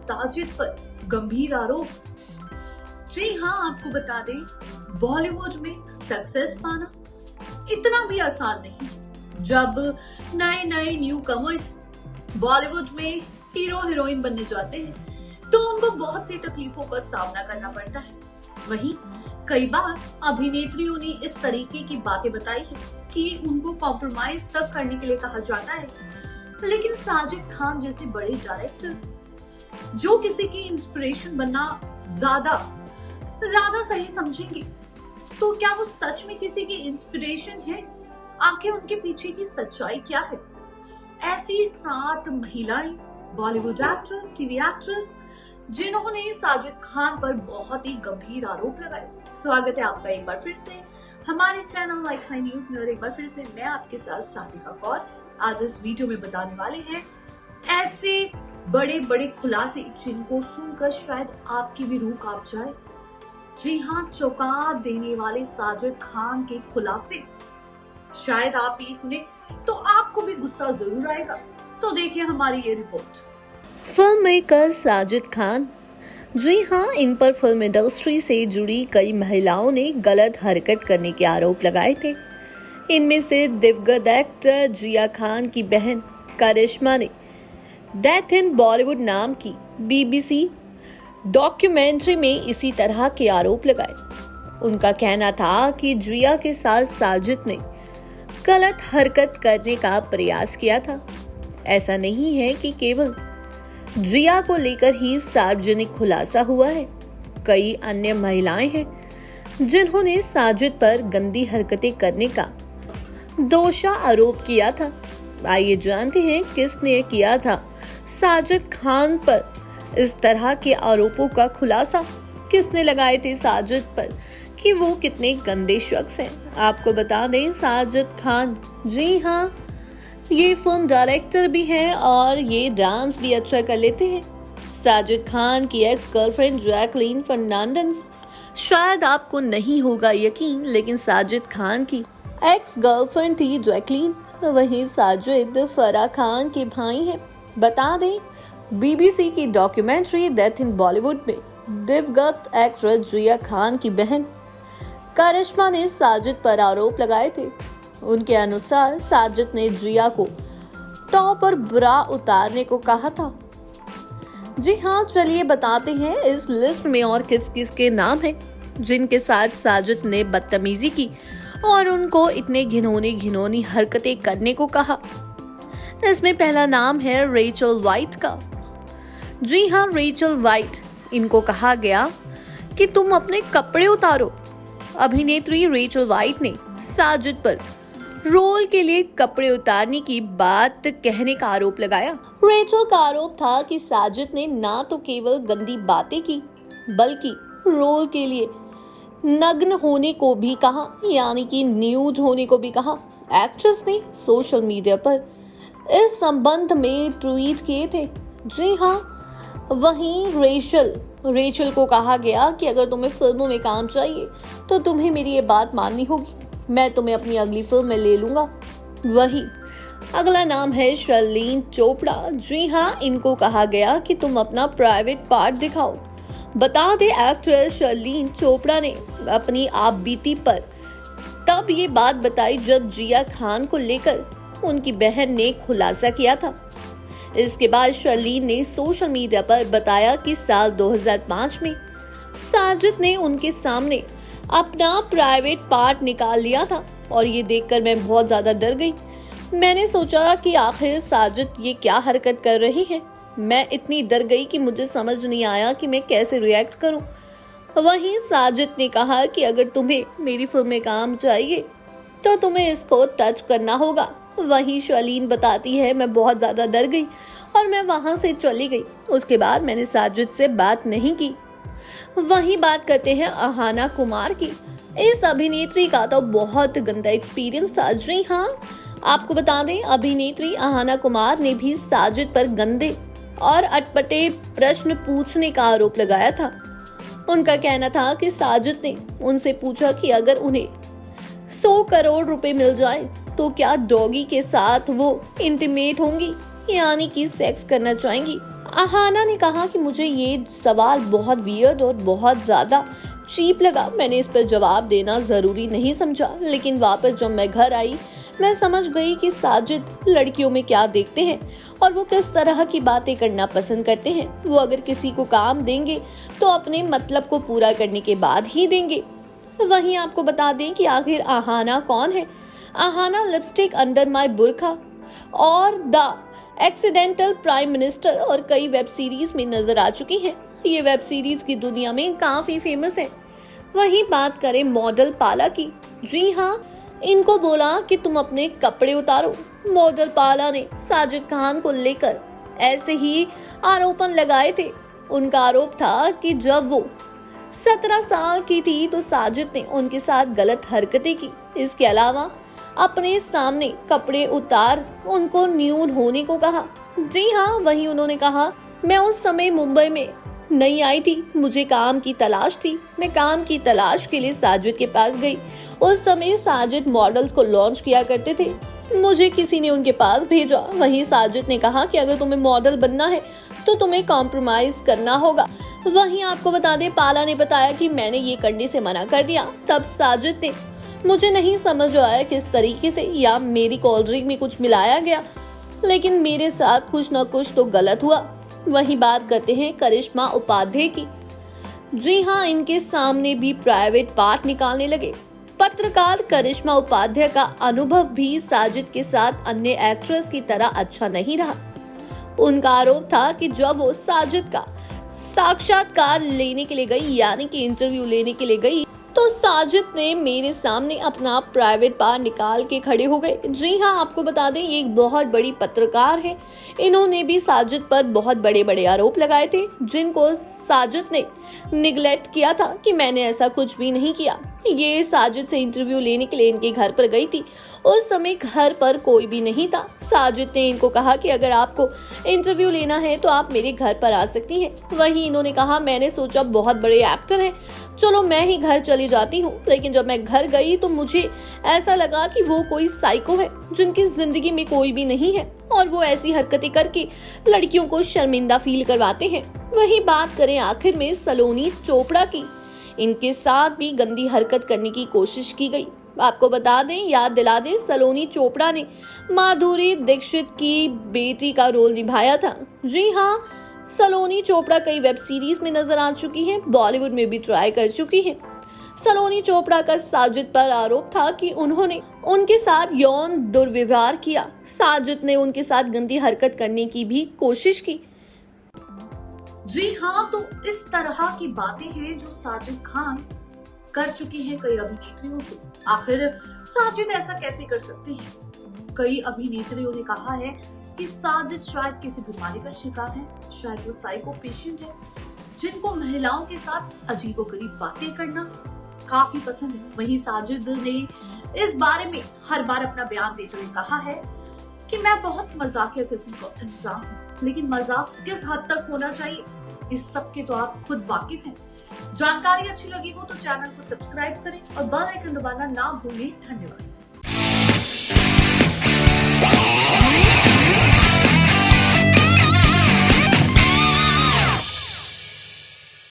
साजिद पर गंभीर आरोप। जी हाँ, आपको बता दें, बॉलीवुड में सक्सेस पाना इतना भी आसान नहीं। जब नए नए न्यू कमर्स बॉलीवुड में हीरो हीरोइन बनने जाते हैं तो उनको बहुत सी तकलीफों का सामना करना पड़ता है। वहीं कई बार अभिनेत्रियों ने इस तरीके की बातें बताई है कि उनको कॉम्प्रोमाइज तक करने के लिए कहा जाता है। लेकिन साजिद खान जैसे बड़े डायरेक्टर जो किसी की इंस्पिरेशन बनना ज्यादा सही समझेंगे, तो क्या वो सच में किसी की इंस्पिरेशन है? आखिर उनके पीछे की सच्चाई क्या है? ऐसी 7 महिलाएं बॉलीवुड एक्ट्रेस, टीवी एक्ट्रेस जिन्होंने साजिद खान पर बहुत ही गंभीर आरोप लगाए। स्वागत है आपका एक बार फिर से हमारे चैनल लाइक साइन न्यूज में, और एक बार फिर से मैं आपके साथ सानिका कौर। आज इस वीडियो में बताने वाले हैं ऐसे बड़े बड़े खुलासे जिनको सुनकर शायद आपकी भी रूह कांप जाए। जी हाँ, चौंका देने वाले साजिद खान के खुलासे। शायद आप ये सुने तो आपको भी गुस्सा जरूर आएगा। तो देखिए हमारी ये report. Film maker Sajid Khan. जी हाँ, इन पर फिल्म इंडस्ट्री से जुड़ी कई महिलाओं ने गलत हरकत करने के आरोप लगाए थे। इनमें से दिवंगत एक्टर जिया खान की बहन करिश्मा ने डेथ इन बॉलीवुड नाम की BBC डॉक्यूमेंट्री में इसी तरह के आरोप लगाए। उनका कहना था कि जिया के साथ साजिद ने गलत हरकत करने का प्रयास किया था। ऐसा नहीं है कि केवल जिया को लेकर ही सार्वजनिक खुलासा हुआ है। कई अन्य महिलाएं हैं जिन्होंने साजिद पर गंदी हरकतें करने का दोषा आरोप किया था। आइए जानते हैं किसने किया था साजिद खान पर इस तरह के आरोपों का खुलासा। किसने लगाए थे साजिद पर कि वो कितने गंदे शख्स हैं। आपको बता दें, साजिद खान, जी हाँ, ये फिल्म डायरेक्टर भी हैं और ये डांस भी अच्छा कर लेते हैं। साजिद खान की एक्स गर्लफ्रेंड जैकलीन फर्नांडिस, शायद आपको नहीं होगा यकीन, लेकिन साजिद खान की एक्स गर्लफ्रेंड थी जैकलीन। वहीं साजिद फराह खान के भाई हैं। बता दें, BBC की डॉक्यूमेंट्री डेथ इन बॉलीवुड में दिवंगत एक्ट्रेस जिया खान की बहन करिश्मा ने साजिद पर आरोप लगाए थे। उनके अनुसार साजिद ने जिया को टॉप और ब्रा उतारने को कहा था। जी हाँ, चलिए बताते हैं इस लिस्ट में और किस किस के नाम हैं जिनके साथ साजिद ने बदतमीजी की और उनको इतने घिनौनी हरकतें करने को कहा। इसमें पहला नाम है रेचल वाइट का। जी हाँ, रेचल वाइट, इनको कहा गया कि तुम अपने कपड़े उतारो। अभिनेत्री रेचल वाइट ने साजिद पर रोल के लिए कपड़े उतारने की बात कहने का आरोप लगाया। रेचल का आरोप था कि साजिद ने ना तो केवल गंदी बातें की बल्कि रोल के लिए नग्न होने को भी कहा, यानी कि न्यूड होने को भी कहा। एक्ट्रेस ने सोशल मीडिया पर इस संबंध में ट्वीट किए थे। जी हाँ, वहीं रेचल को कहा गया कि अगर तुम्हें फिल्मों में काम चाहिए तो तुम्हें मेरी ये बात माननी होगी, मैं तुम्हें अपनी अगली फिल्म में ले लूंगा। वहीं अगला नाम है शर्लीन चोपड़ा। जी हाँ, इनको कहा गया कि तुम अपना प्राइवेट पार्ट दिखाओ। बता दे, एक्ट्रेस शर्लीन चोपड़ा ने अपनी आपबीती पर तब ये बात बताई जब जिया खान को लेकर उनकी बहन ने खुलासा किया था। इसके बाद शर्लीन ने सोशल मीडिया पर बताया कि साल 2005 में साजिद ने उनके सामने अपना प्राइवेट पार्ट निकाल लिया था और ये देखकर मैं बहुत ज्यादा डर गई। मैंने सोचा कि आखिर साजिद ये क्या हरकत कर रही है। मैं इतनी डर गई कि मुझे समझ नहीं आया कि मैं कैसे रिएक्ट करूं। वहीं साजिद ने कहा कि अगर तुम्हें मेरी फिल्म में काम चाहिए तो तुम्हें इसको टच करना होगा। वहीं शर्लीन बताती है, मैं बहुत ज्यादा डर गई और मैं वहां से चली गई। उसके बाद मैंने साजिद से बात नहीं की। वहीं बात करते हैं अहाना कुमार की। इस अभिनेत्री का तो बहुत गंदा एक्सपीरियंस था। जी हाँ, आपको बता दें, अभिनेत्री अहाना कुमार ने भी साजिद पर गंदे और अटपटे प्रश्न पूछने का आरोप लगाया था। उनका कहना था कि साजिद ने उनसे पूछा कि अगर उन्हें 100 करोड़ रुपए मिल जाए तो क्या डॉगी के साथ वो इंटीमेट होंगी, यानी कि सेक्स करना चाहेंगी। अहाना ने कहा कि मुझे ये सवाल बहुत वियर्ड और बहुत ज़्यादा चीप लगा। मैंने इस पर जवाब देना ज़रूरी नहीं समझा, लेकिन वापस जब मैं घर आई मैं समझ गई कि साजिद लड़कियों में क्या देखते हैं और वो किस तरह की बातें करना पसंद करते हैं। वो अगर किसी को काम देंगे तो अपने मतलब को पूरा करने के बाद ही देंगे। वहीं आपको बता दें कि आखिर अहाना कौन है। अहाना लिपस्टिक अंडर माय बुरखा और द एक्सीडेंटल प्राइम मिनिस्टर और कई वेब सीरीज में नजर आ चुकी हैं। ये वेब सीरीज की दुनिया में काफी फेमस है। वहीं बात करें मॉडल पाला की, जी हाँ, इनको बोला कि तुम अपने कपड़े उतारो। मॉडल पाला ने साजिद खान को लेकर ऐसे ही आरोपन लगाए थे। उनका आरोप था कि जब वो 17 साल की थी तो साजिद ने उनके साथ गलत हरकतें की। इसके अलावा अपने सामने कपड़े उतार उनको न्यूड होने को कहा। जी हाँ, वहीं उन्होंने कहा, मैं उस समय मुंबई में नहीं आई थी, मुझे काम की तलाश थी। मैं काम की तलाश के लिए साजिद के पास गई। उस समय साजिद मॉडल्स को लॉन्च किया करते थे, मुझे किसी ने उनके पास भेजा। वहीं साजिद ने कहा कि अगर तुम्हें मॉडल बनना है तो तुम्हें कॉम्प्रोमाइज करना होगा। वहीं आपको बता दें, पाला ने बताया कि मैंने ये करने से मना कर दिया। तब साजिद ने, मुझे नहीं समझ आया किस तरीके से, या मेरी कोल्ड ड्रिंक में कुछ मिलाया गया, लेकिन मेरे साथ कुछ न कुछ तो गलत हुआ। वहीं बात करते हैं करिश्मा उपाध्याय की। जी हाँ, इनके सामने भी प्राइवेट पार्ट निकालने लगे। पत्रकार करिश्मा उपाध्याय का अनुभव भी साजिद के साथ अन्य एक्ट्रेस की तरह अच्छा नहीं रहा। उनका आरोप था कि जब वो साजिद का साक्षात्कार लेने के लिए गई, यानी कि इंटरव्यू लेने के लिए गई, तो साजिद ने मेरे सामने अपना प्राइवेट पार्ट निकाल के खड़े हो गए। जी हाँ, आपको बता दें, ये एक बहुत बड़ी पत्रकार है। इन्होंने भी साजिद पर बहुत बड़े बड़े आरोप लगाए थे, जिनको साजिद ने निगलेक्ट किया था कि मैंने ऐसा कुछ भी नहीं किया। ये साजिद से इंटरव्यू लेने के लिए इनके घर पर गई थी। उस समय घर पर कोई भी नहीं था। साजिद ने इनको कहा कि अगर आपको इंटरव्यू लेना है तो आप मेरे घर पर आ सकती हैं। वहीं इन्होंने कहा, मैंने सोचा बहुत बड़े एक्टर हैं, चलो मैं ही घर चली जाती हूँ। लेकिन जब मैं घर गई तो मुझे ऐसा लगा कि वो कोई साइको है जिनकी जिंदगी में कोई भी नहीं है और वो ऐसी हरकतें करके लड़कियों को शर्मिंदा फील करवाते हैं। वहीं बात करें आखिर में सलोनी चोपड़ा की, इनके साथ भी गंदी हरकत करने की कोशिश की गई। आपको बता दें, याद दिला दें, सलोनी चोपड़ा ने माधुरी दीक्षित की बेटी का रोल निभाया था। जी हाँ, सलोनी चोपड़ा कई वेब सीरीज में नजर आ चुकी हैं, बॉलीवुड में भी ट्राई कर चुकी हैं। सलोनी चोपड़ा का साजिद पर आरोप था कि उन्होंने उनके साथ यौन दुर्व्यवहार किया। साजिद ने उनके साथ गंदी हरकत करने की भी कोशिश की। जी हाँ, तो इस तरह की बातें हैं जो साजिद खान कर चुकी हैं कई अभिनेत्रियों से। आखिर साजिद ऐसा कैसे कर सकते हैं? कई अभिनेत्रियों ने कहा है कि साजिद शायद किसी बीमारी का शिकार है, शायद वो साइको पेशेंट है, जिनको महिलाओं के साथ अजीबोगरीब बातें करना काफी पसंद है। वहीं साजिद ने इस बारे में हर बार अपना बयान देते हुए कहा है कि मैं बहुत मजाकिया किस्म का इंसान हूँ, लेकिन मजाक किस हद तक होना चाहिए इस सब के तो आप खुद वाकिफ हैं। जानकारी अच्छी लगी हो तो चैनल को सब्सक्राइब करें और बेल आइकन दबाना ना भूलें। धन्यवाद।